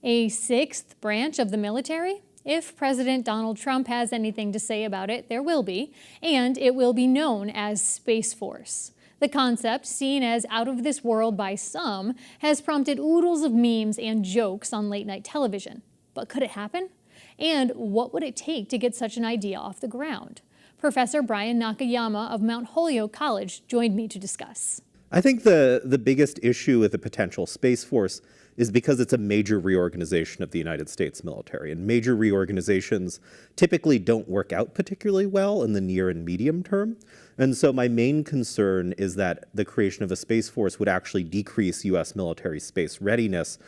a sixth branch of the military. If President Donald Trump has anything to say about it, there will be, and it will be known as Space Force. The concept, seen as out of this world by some, has prompted oodles of memes and jokes on late-night television. But could it happen? And what would it take to get such an idea off the ground? Professor Bryan Nakayama of Mount Holyoke College joined me to discuss. I think the biggest issue with the potential Space Force is because it's a major reorganization of the United States military. And major reorganizations typically don't work out particularly well in the near and medium term. And so my main concern is that the creation of a Space Force would actually decrease U.S. military space readiness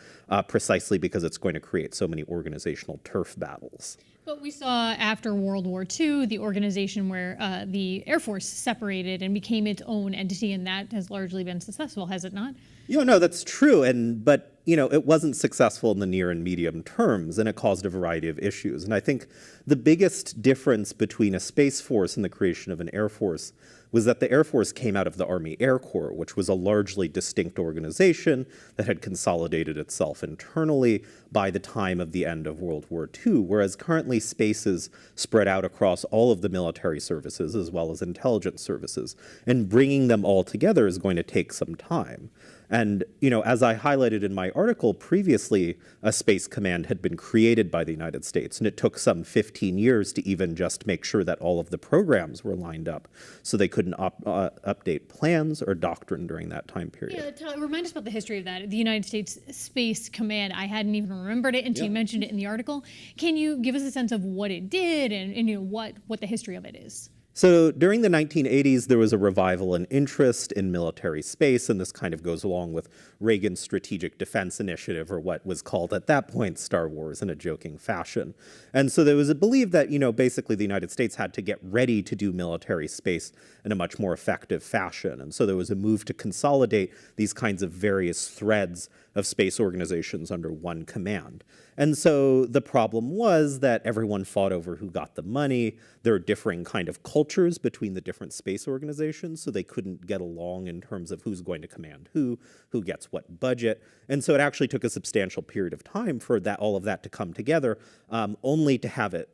precisely because it's going to create so many organizational turf battles. But we saw after World War II, the organization where the Air Force separated and became its own entity, and that has largely been successful, has it not? No, that's true. But it wasn't successful in the near and medium terms, and it caused a variety of issues. And I think the biggest difference between a Space Force and the creation of an Air Force was that the Air Force came out of the Army Air Corps, which was a largely distinct organization that had consolidated itself internally by the time of the end of World War II, whereas currently space is spread out across all of the military services as well as intelligence services. And bringing them all together is going to take some time. And, as I highlighted in my article previously, a space command had been created by the United States, and it took some 15 years to even just make sure that all of the programs were lined up so they couldn't update plans or doctrine during that time period. Yeah, remind us about the history of that. The United States Space Command, I hadn't even remembered it until you mentioned it in the article. Can you give us a sense of what it did and what the history of it is? So during the 1980s, there was a revival in interest in military space, and this kind of goes along with Reagan's Strategic Defense Initiative, or what was called at that point Star Wars in a joking fashion. And so there was a belief that, basically the United States had to get ready to do military space in a much more effective fashion. And so there was a move to consolidate these kinds of various threads of space organizations under one command. And so the problem was that everyone fought over who got the money. There are differing kind of cultures between the different space organizations, so they couldn't get along in terms of who's going to command who gets what budget. And so it actually took a substantial period of time for all of that to come together, only to have it,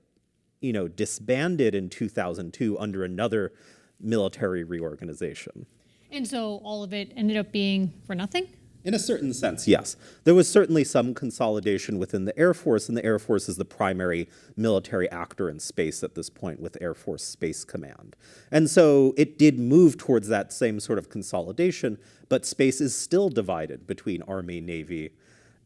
disbanded in 2002 under another military reorganization. And so all of it ended up being for nothing? In a certain sense, yes. There was certainly some consolidation within the Air Force, and the Air Force is the primary military actor in space at this point with Air Force Space Command. And so it did move towards that same sort of consolidation, but space is still divided between Army, Navy,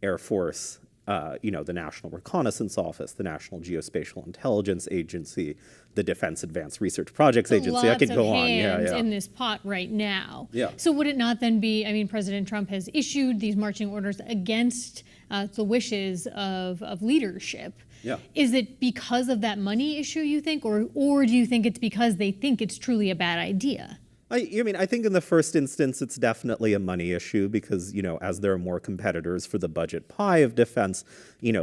Air Force, the National Reconnaissance Office, the National Geospatial Intelligence Agency, the Defense Advanced Research Projects Agency. I could go on. Yeah. In this pot right now. Yeah. So would it not then be? President Trump has issued these marching orders against the wishes of leadership. Yeah. Is it because of that money issue, you think, or do you think it's because they think it's truly a bad idea? I think in the first instance, it's definitely a money issue because, as there are more competitors for the budget pie of defense,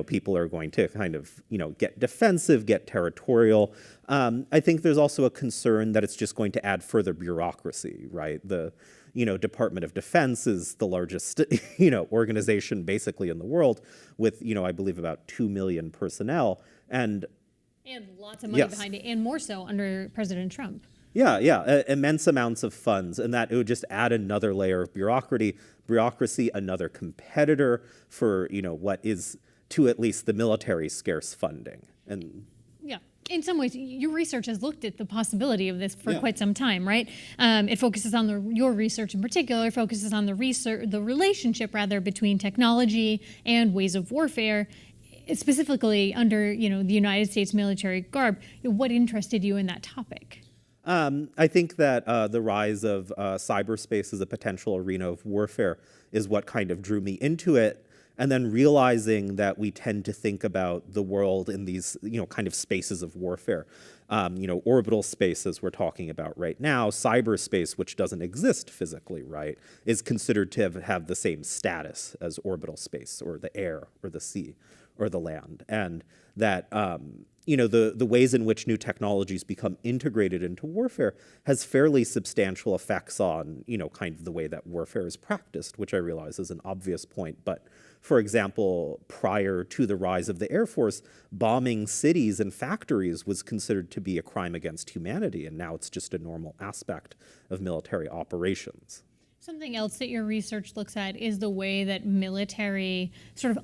people are going to kind of, get defensive, get territorial. I think there's also a concern that it's just going to add further bureaucracy, right? The, Department of Defense is the largest, organization basically in the world with, I believe about 2 million personnel. And lots of money behind it, and more so under President Trump. Yeah, immense amounts of funds, and that it would just add another layer of bureaucracy, another competitor for, what is, to at least the military, scarce funding. And yeah, in some ways, your research has looked at the possibility of this for quite some time, right? It focuses on your research in particular, focuses on the relationship between technology and ways of warfare. Specifically under, the United States military garb. What interested you in that topic? I think that the rise of cyberspace as a potential arena of warfare is what kind of drew me into it. And then realizing that we tend to think about the world in these, kind of spaces of warfare. Orbital space, as we're talking about right now, cyberspace, which doesn't exist physically, right, is considered to have the same status as orbital space or the air or the sea or the land. And that, the ways in which new technologies become integrated into warfare has fairly substantial effects on, kind of the way that warfare is practiced, which I realize is an obvious point, but For example, prior to the rise of the Air Force, bombing cities and factories was considered to be a crime against humanity, and now it's just a normal aspect of military operations. Something else that your research looks at is the way that military,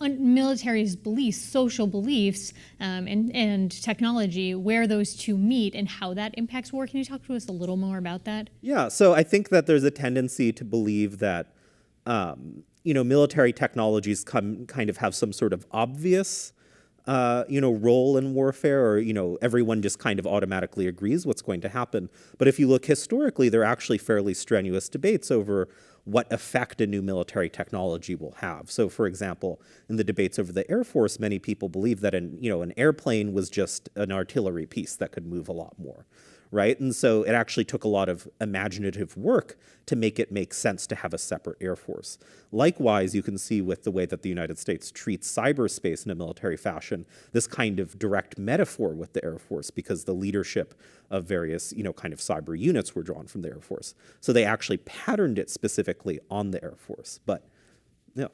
military's beliefs, social beliefs, and technology, where those two meet and how that impacts war. Can you talk to us a little more about that? Yeah, so I think that there's a tendency to believe that, military technologies kind of have some sort of obvious role in warfare, or, everyone just kind of automatically agrees what's going to happen. But if you look historically, there are actually fairly strenuous debates over what effect a new military technology will have. So, for example, in the debates over the Air Force, many people believe that an airplane was just an artillery piece that could move a lot more, right? And so it actually took a lot of imaginative work to make it make sense to have a separate Air Force. Likewise, you can see with the way that the United States treats cyberspace in a military fashion, this kind of direct metaphor with the Air Force, because the leadership of various, kind of cyber units were drawn from the Air Force. So they actually patterned it specifically on the Air Force. But, yeah.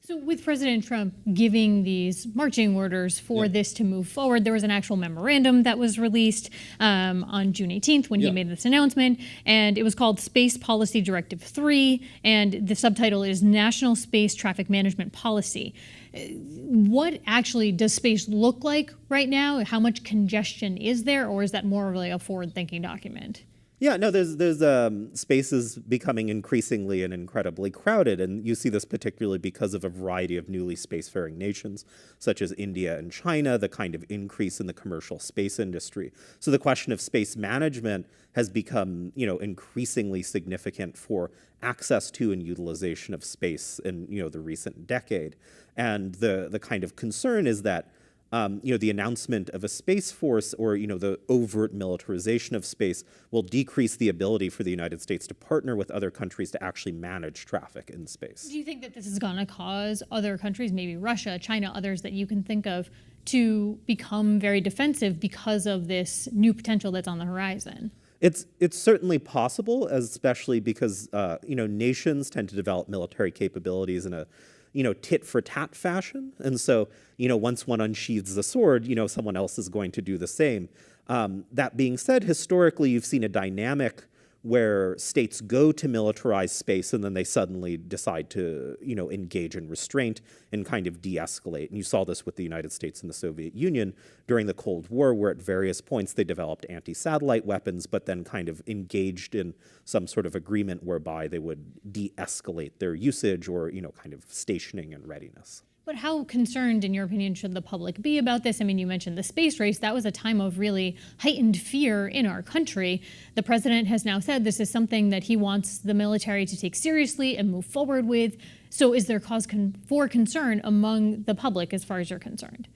So with President Trump giving these marching orders for this to move forward, there was an actual memorandum that was released on June 18th when he made this announcement, and it was called Space Policy Directive 3, and the subtitle is National Space Traffic Management Policy. What actually does space look like right now? How much congestion is there, or is that more of like a forward-thinking document? Yeah, no, there's spaces becoming increasingly and incredibly crowded, and you see this particularly because of a variety of newly spacefaring nations, such as India and China, the kind of increase in the commercial space industry. So the question of space management has become, increasingly significant for access to and utilization of space in, the recent decade. And the kind of concern is that the announcement of a space force, or the overt militarization of space, will decrease the ability for the United States to partner with other countries to actually manage traffic in space. Do you think that this is going to cause other countries, maybe Russia, China, others that you can think of, to become very defensive because of this new potential that's on the horizon? It's certainly possible, especially because nations tend to develop military capabilities in a tit for tat fashion. And so, once one unsheathes the sword, someone else is going to do the same. That being said, historically, you've seen a dynamic where states go to militarize space and then they suddenly decide to, engage in restraint and kind of de-escalate. And you saw this with the United States and the Soviet Union during the Cold War, where at various points they developed anti-satellite weapons, but then kind of engaged in some sort of agreement whereby they would de-escalate their usage or, kind of stationing and readiness. But how concerned, in your opinion, should the public be about this? I mean, you mentioned the space race. That was a time of really heightened fear in our country. The president has now said this is something that he wants the military to take seriously and move forward with. So is there cause for concern among the public as far as you're concerned?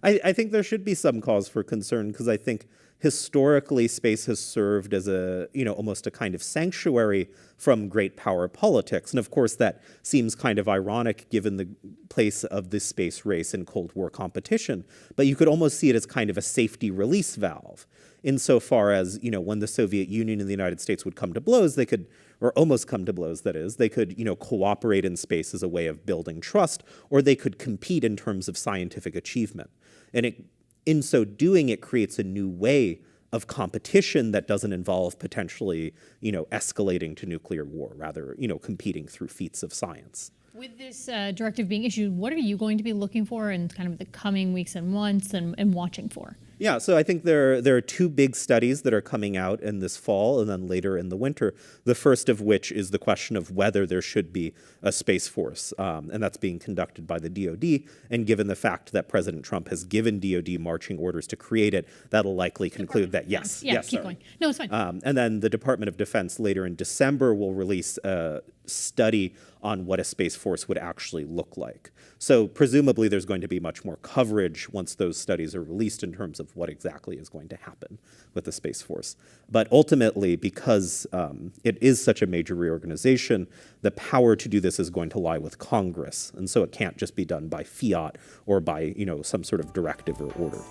I think there should be some cause for concern, because I think historically space has served as almost a kind of sanctuary from great power politics. And of course that seems kind of ironic given the place of this space race in Cold War competition, but you could almost see it as kind of a safety release valve, insofar as, when the Soviet Union and the United States would come to blows, they could, or almost come to blows, that is, they could, cooperate in space as a way of building trust, or they could compete in terms of scientific achievement. And in so doing, it creates a new way of competition that doesn't involve potentially, escalating to nuclear war, rather, competing through feats of science. With this directive being issued, what are you going to be looking for in kind of the coming weeks and months and watching for? Yeah, so I think there are two big studies that are coming out in this fall and then later in the winter, the first of which is the question of whether there should be a space force, and that's being conducted by the DoD, and given the fact that President Trump has given DoD marching orders to create it, that'll likely conclude that yes. Yeah, keep going. No, it's fine. And then the Department of Defense later in December will release a study on what a space force would actually look like. So presumably there's going to be much more coverage once those studies are released in terms of what exactly is going to happen with the Space Force. But ultimately, because it is such a major reorganization, the power to do this is going to lie with Congress. And so it can't just be done by fiat or by, some sort of directive or order.